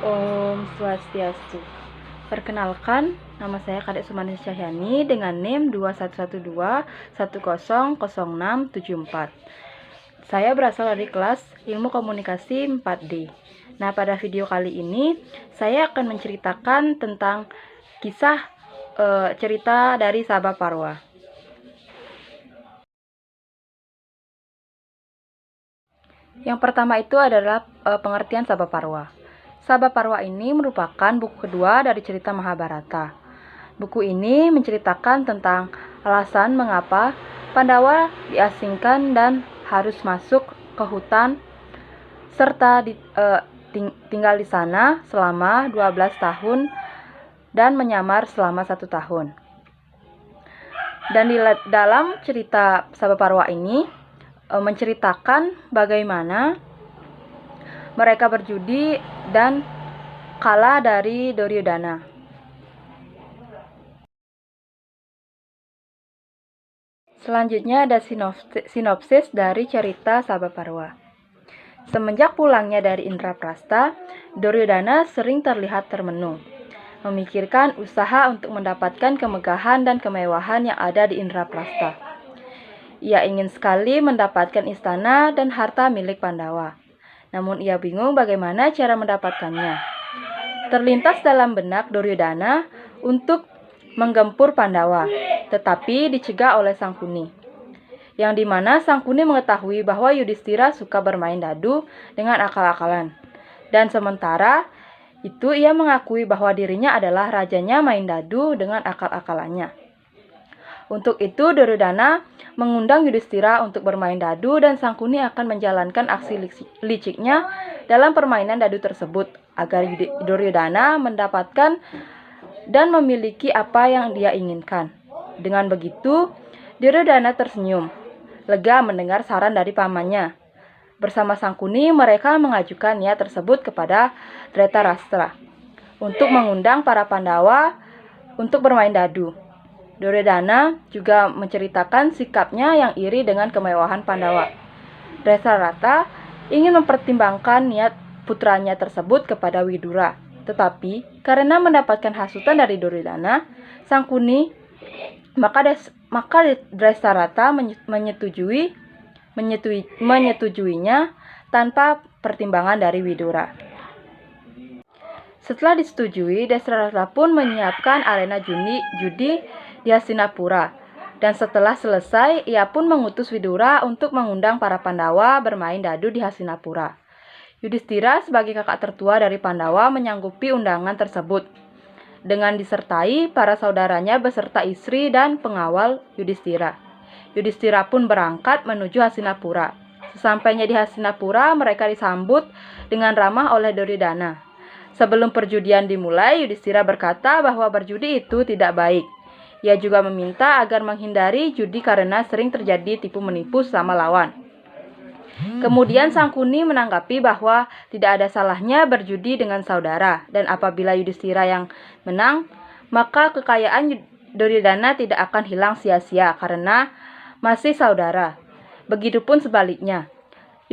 Om Swastiastu. Perkenalkan, nama saya Kadek Sumani Cahyani dengan NIM 2112100674. Saya berasal dari kelas Ilmu Komunikasi 4D. Nah, pada video kali ini saya akan menceritakan tentang kisah cerita dari Sabah Parwa. Yang pertama itu adalah pengertian Sabah Parwa. Sabah Parwa ini merupakan buku kedua dari cerita Mahabharata. Buku ini menceritakan tentang alasan mengapa Pandawa diasingkan dan harus masuk ke hutan serta tinggal di sana selama 12 tahun dan menyamar selama 1 tahun. Dan dalam cerita Sabah Parwa ini menceritakan bagaimana mereka berjudi dan kalah dari Duryodhana. Selanjutnya ada sinopsis dari cerita Sabah Parwa. Semenjak pulangnya dari Indraprastha, Duryodhana sering terlihat termenung, memikirkan usaha untuk mendapatkan kemegahan dan kemewahan yang ada di Indraprastha. Ia ingin sekali mendapatkan istana dan harta milik Pandawa. Namun ia bingung bagaimana cara mendapatkannya. Terlintas dalam benak Duryodhana untuk menggempur Pandawa, tetapi dicegah oleh Sangkuni. Yang dimana Sangkuni mengetahui bahwa Yudhistira suka bermain dadu dengan akal-akalan. Dan sementara itu ia mengakui bahwa dirinya adalah rajanya main dadu dengan akal-akalannya. Untuk itu Duryodhana mengundang Yudhistira untuk bermain dadu dan Sangkuni akan menjalankan aksi liciknya dalam permainan dadu tersebut agar Duryodhana mendapatkan dan memiliki apa yang dia inginkan. Dengan begitu, Duryodhana tersenyum, lega mendengar saran dari pamannya. Bersama Sangkuni mereka mengajukan niat tersebut kepada Dhritarashtra untuk mengundang para Pandawa untuk bermain dadu. Duryodhana juga menceritakan sikapnya yang iri dengan kemewahan Pandawa. Dhritarashtra ingin mempertimbangkan niat putranya tersebut kepada Widura, tetapi karena mendapatkan hasutan dari Duryodhana, Sangkuni, maka Dhritarashtra menyetujuinya tanpa pertimbangan dari Widura. Setelah disetujui, Dhritarashtra pun menyiapkan arena judi di Hastinapura. Dan setelah selesai, ia pun mengutus Widura untuk mengundang para Pandawa bermain dadu di Hastinapura. Yudhistira sebagai kakak tertua dari Pandawa menyanggupi undangan tersebut, dengan disertai para saudaranya beserta istri dan pengawal Yudhistira. Yudhistira pun berangkat menuju Hastinapura. Sesampainya di Hastinapura, mereka disambut dengan ramah oleh Duryodhana. Sebelum perjudian dimulai, Yudhistira berkata bahwa berjudi itu tidak baik. Ia juga meminta agar menghindari judi karena sering terjadi tipu-menipu sama lawan. Kemudian Sangkuni menanggapi bahwa tidak ada salahnya berjudi dengan saudara, dan apabila Yudhistira yang menang, maka kekayaan Duryodhana tidak akan hilang sia-sia karena masih saudara. Begitupun sebaliknya.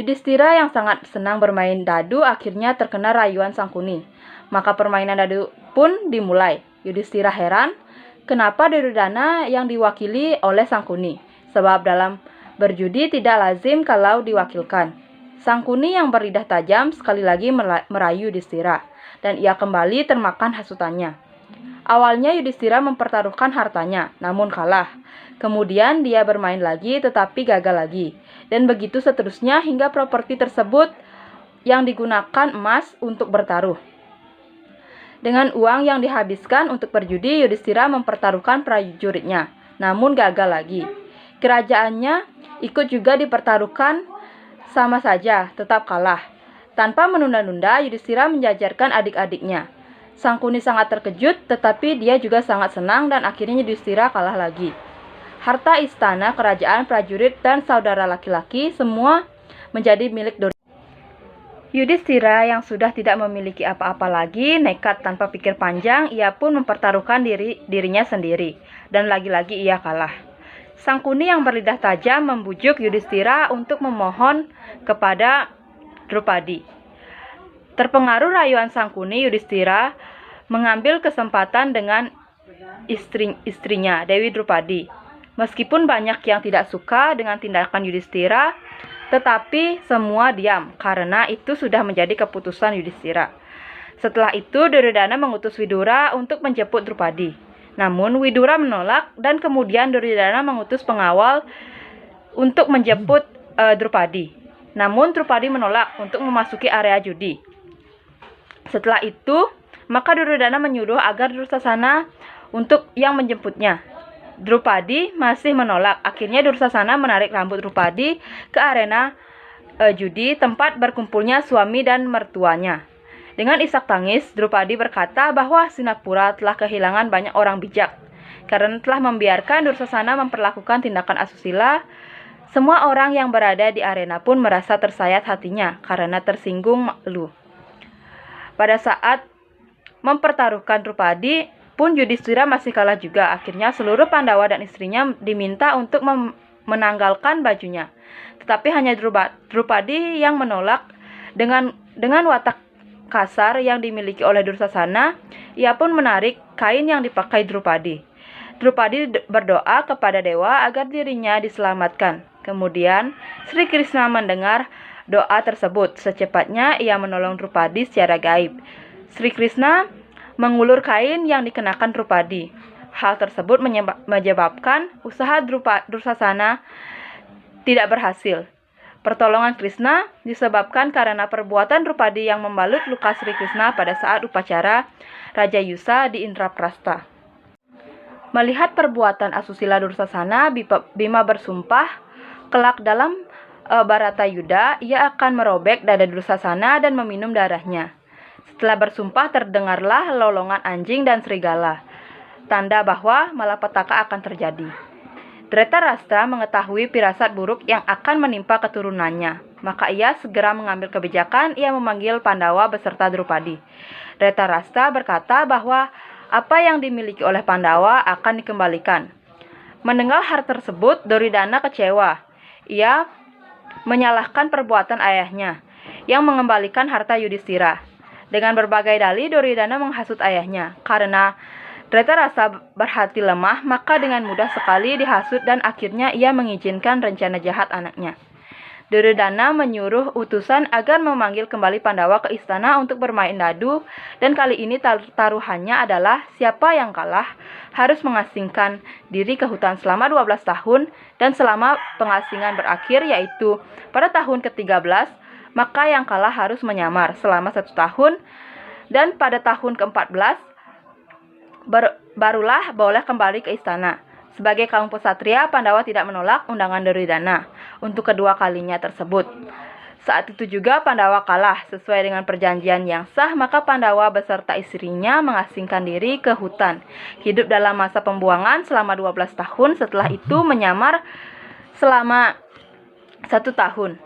Yudhistira yang sangat senang bermain dadu akhirnya terkena rayuan Sangkuni. Maka permainan dadu pun dimulai. Yudhistira heran kenapa Duryodhana yang diwakili oleh Sangkuni, sebab dalam berjudi tidak lazim kalau diwakilkan. Sangkuni yang berlidah tajam sekali lagi merayu Yudhistira, dan ia kembali termakan hasutannya. Awalnya Yudhistira mempertaruhkan hartanya, namun kalah. Kemudian dia bermain lagi tetapi gagal lagi. Dan begitu seterusnya hingga properti tersebut yang digunakan emas untuk bertaruh. Dengan uang yang dihabiskan untuk berjudi, Yudhistira mempertaruhkan prajuritnya, namun gagal lagi. Kerajaannya ikut juga dipertaruhkan, sama saja, tetap kalah. Tanpa menunda-nunda, Yudhistira menjajarkan adik-adiknya. Sangkuni sangat terkejut, tetapi dia juga sangat senang dan akhirnya Yudhistira kalah lagi. Harta istana, kerajaan, prajurit, dan saudara laki-laki semua menjadi milik Duryodhana. Yudhistira yang sudah tidak memiliki apa-apa lagi, nekat tanpa pikir panjang, ia pun mempertaruhkan dirinya sendiri, dan lagi-lagi ia kalah. Sangkuni yang berlidah tajam membujuk Yudhistira untuk memohon kepada Drupadi. Terpengaruh rayuan Sangkuni, Yudhistira mengambil kesempatan dengan istrinya, Dewi Drupadi. Meskipun banyak yang tidak suka dengan tindakan Yudhistira, tetapi semua diam karena itu sudah menjadi keputusan Yudhistira. Setelah itu Duryodhana mengutus Widura untuk menjemput Drupadi. Namun Widura menolak dan kemudian Duryodhana mengutus pengawal untuk menjemput Drupadi. Namun Drupadi menolak untuk memasuki area judi. Setelah itu, maka Duryodhana menyuruh agar Dursasana untuk yang menjemputnya. Drupadi masih menolak. Akhirnya Dursasana menarik rambut Drupadi ke arena judi tempat berkumpulnya suami dan mertuanya. Dengan isak tangis, Drupadi berkata bahwa Hastinapura telah kehilangan banyak orang bijak karena telah membiarkan Dursasana memperlakukan tindakan asusila. Semua orang yang berada di arena pun merasa tersayat hatinya karena tersinggung malu. Pada saat mempertaruhkan Drupadi pun Yudhistira masih kalah juga. Akhirnya seluruh Pandawa dan istrinya diminta untuk menanggalkan bajunya. Tetapi hanya Drupadi yang menolak. Dengan watak kasar yang dimiliki oleh Dursasana, ia pun menarik kain yang dipakai Drupadi. Drupadi berdoa kepada dewa agar dirinya diselamatkan. Kemudian Sri Krishna mendengar doa tersebut. Secepatnya ia menolong Drupadi secara gaib. Sri Krishna mengulur kain yang dikenakan Drupadi. Hal tersebut menyebabkan usaha Dursasana tidak berhasil. Pertolongan Krishna disebabkan karena perbuatan Drupadi yang membalut luka Sri Krishna pada saat upacara Raja Yusa di Indraprastha. Melihat perbuatan asusila Dursasana, Bima bersumpah kelak dalam Bharatayuddha ia akan merobek dada Dursasana dan meminum darahnya. Setelah bersumpah terdengarlah lolongan anjing dan serigala, tanda bahwa malapetaka akan terjadi. Dhritarashtra mengetahui firasat buruk yang akan menimpa keturunannya, maka ia segera mengambil kebijakan. Ia memanggil Pandawa beserta Drupadi. Dhritarashtra berkata bahwa apa yang dimiliki oleh Pandawa akan dikembalikan. Mendengar hal tersebut, Duryodhana kecewa. Ia menyalahkan perbuatan ayahnya yang mengembalikan harta Yudhistira. Dengan berbagai dalih, Duryodhana menghasut ayahnya. Karena Dhritarashtra berhati lemah, maka dengan mudah sekali dihasut dan akhirnya ia mengizinkan rencana jahat anaknya. Duryodhana menyuruh utusan agar memanggil kembali Pandawa ke istana untuk bermain dadu, dan kali ini taruhannya adalah siapa yang kalah harus mengasingkan diri ke hutan selama 12 tahun, dan selama pengasingan berakhir yaitu pada tahun ke-13, maka yang kalah harus menyamar selama 1 tahun, dan pada tahun ke-14 barulah boleh kembali ke istana. Sebagai kaum ksatria, Pandawa tidak menolak undangan Duryodhana untuk kedua kalinya tersebut. Saat itu juga Pandawa kalah. Sesuai dengan perjanjian yang sah, maka Pandawa beserta istrinya mengasingkan diri ke hutan. Hidup dalam masa pembuangan selama 12 tahun, setelah itu menyamar selama 1 tahun.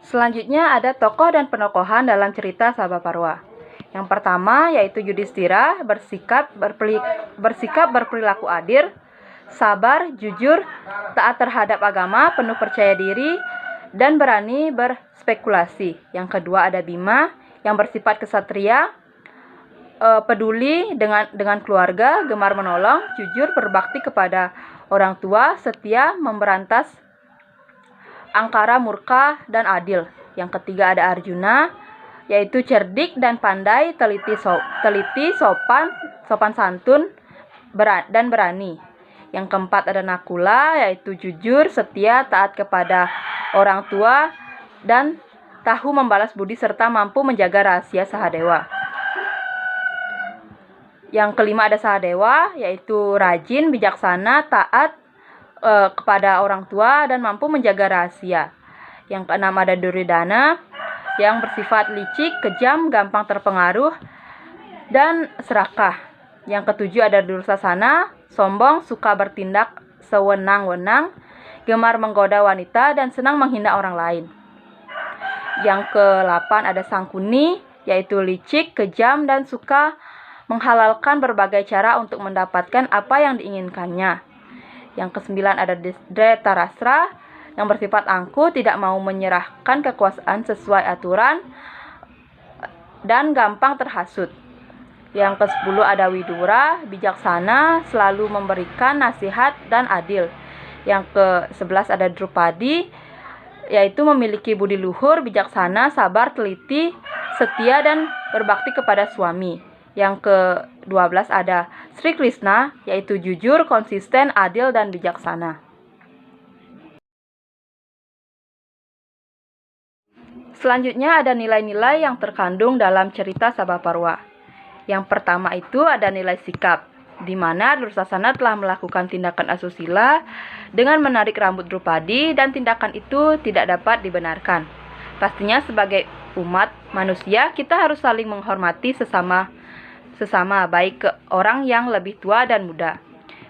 Selanjutnya ada tokoh dan penokohan dalam cerita Sabhaparwa. Yang pertama yaitu Yudhistira bersikap berperilaku adil, sabar, jujur, taat terhadap agama, penuh percaya diri, dan berani berspekulasi. Yang kedua ada Bima yang bersifat ksatria, peduli dengan keluarga, gemar menolong, jujur, berbakti kepada orang tua, setia, memberantas angkara murka, dan adil. Yang ketiga ada Arjuna, yaitu cerdik dan pandai, teliti, sopan santun, dan berani. Yang keempat ada Nakula, yaitu jujur, setia, taat kepada orang tua, dan tahu membalas budi serta mampu menjaga rahasia Sahadewa. Yang kelima ada Sahadewa, yaitu rajin, bijaksana, taat kepada orang tua, dan mampu menjaga rahasia. Yang keenam ada Duryodhana yang bersifat licik, kejam, gampang terpengaruh, dan serakah. Yang ketujuh ada Dursasana, sombong, suka bertindak sewenang-wenang, gemar menggoda wanita, dan senang menghina orang lain. Yang ke-8 ada Sangkuni, yaitu licik, kejam, dan suka menghalalkan berbagai cara untuk mendapatkan apa yang diinginkannya. Yang ke-9 ada Dhritarashtra, yang bersifat angkuh, tidak mau menyerahkan kekuasaan sesuai aturan, dan gampang terhasut. Yang ke-10 ada Widura, bijaksana, selalu memberikan nasihat dan adil. Yang ke-11 ada Drupadi, yaitu memiliki budi luhur, bijaksana, sabar, teliti, setia, dan berbakti kepada suami. Yang ke-12 ada Sri Krishna, yaitu jujur, konsisten, adil, dan bijaksana. Selanjutnya ada nilai-nilai yang terkandung dalam cerita Sabhaparwa. Yang pertama itu ada nilai sikap, di mana Dursasana telah melakukan tindakan asusila dengan menarik rambut Drupadi, dan tindakan itu tidak dapat dibenarkan. Pastinya sebagai umat manusia kita harus saling menghormati sesama baik ke orang yang lebih tua dan muda.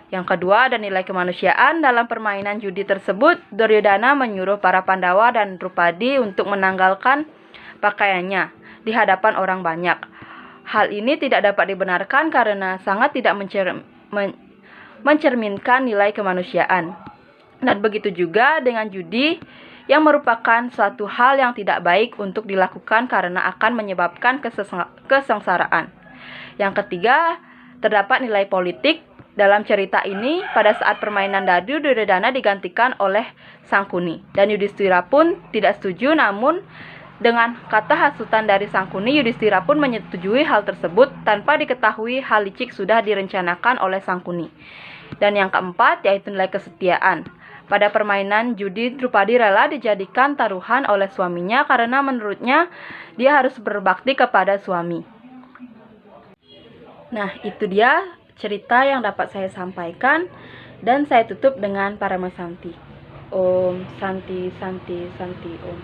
Yang kedua ada nilai kemanusiaan. Dalam permainan judi tersebut, Duryodhana menyuruh para Pandawa dan Drupadi untuk menanggalkan pakaiannya di hadapan orang banyak. Hal ini tidak dapat dibenarkan karena sangat tidak mencerminkan nilai kemanusiaan. Dan begitu juga dengan judi, yang merupakan suatu hal yang tidak baik untuk dilakukan karena akan menyebabkan kesengsaraan. Yang ketiga, terdapat nilai politik. Dalam cerita ini, pada saat permainan dadu, Duryodhana digantikan oleh Sangkuni, dan Yudhistira pun tidak setuju. Namun dengan kata hasutan dari Sangkuni, Yudhistira pun menyetujui hal tersebut tanpa diketahui hal licik sudah direncanakan oleh Sangkuni. Dan yang keempat yaitu nilai kesetiaan. Pada permainan judi, Drupadi rela dijadikan taruhan oleh suaminya karena menurutnya dia harus berbakti kepada suami. Nah, itu dia cerita yang dapat saya sampaikan, dan saya tutup dengan Paramasanti. Om Santi Santi Santi Om.